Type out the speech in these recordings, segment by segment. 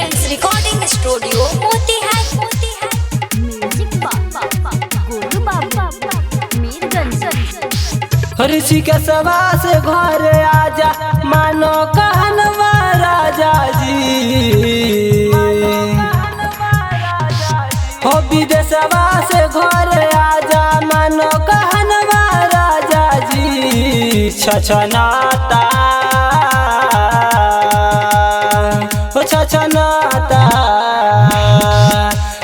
Films recording studio Motihari music Golu बाबा मीरगंज। ऋषि के सभा से घर आजा मानो कहनवा राजा जी हो विदेशवा से घर आजा मानो कहनवा राजा जी छछनाता हो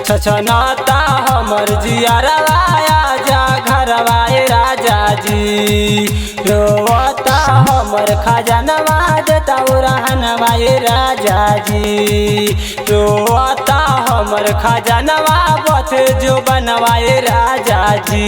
छछनाता हमर जियरवा आजा घरवा राजा जी रोता हमर खजनवा देता रहनवा राजा जी रोता हमर खजनवा बथ जो बनवा राजा जी।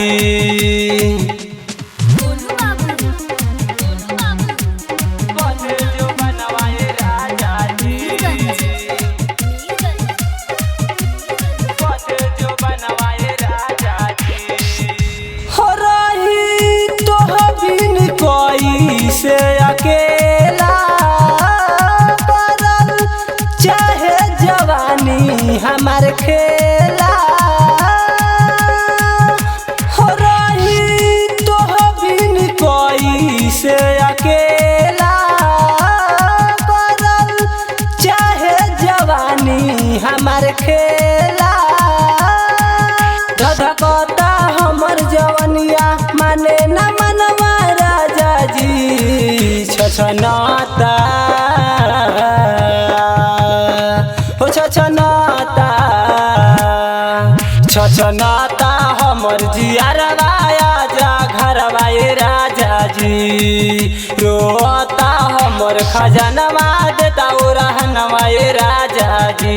से अकेला करल चाहे जवानी हमार खेला हो रही तो बिन कोई से अकेला करल चाहे जवानी हमार खेला धधकता हमर जवनिया माने न मनवा राजा जी छछनाता हो छछनाता हमर जियरवा आजा घरवा राजा जी रोता हमर खजनवा देता रहनवा राजा जी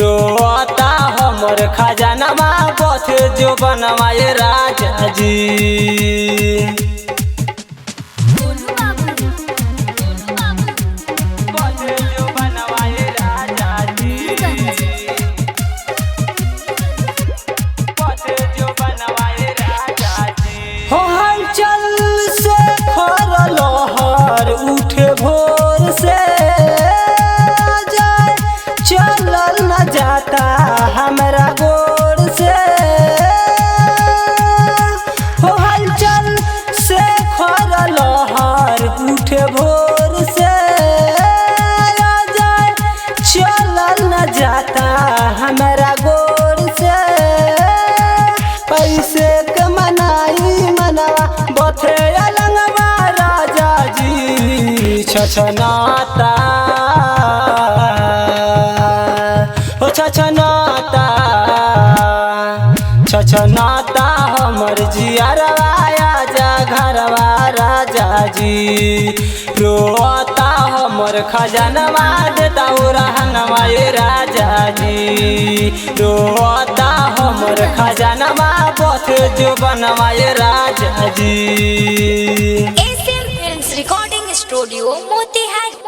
रोता हमर खजनवा बथ जो बनवा राजा जी। लहर उठे भोर से जाए चलल न जाता हमरा गोर से हो हलचल से खर लहर उठे भोर से जाए चलल न जाता हमरा गोर से पैसे के मनाई मनवा बथे छछनाता हो छछनाता हमर जियरवा आजा घरवा राजा जी रोता हमर खजनवा देता रहनवा राजा जी रोता हमर खजनवा बथ जो बनवा राजा जी। Films recording studio Motihari.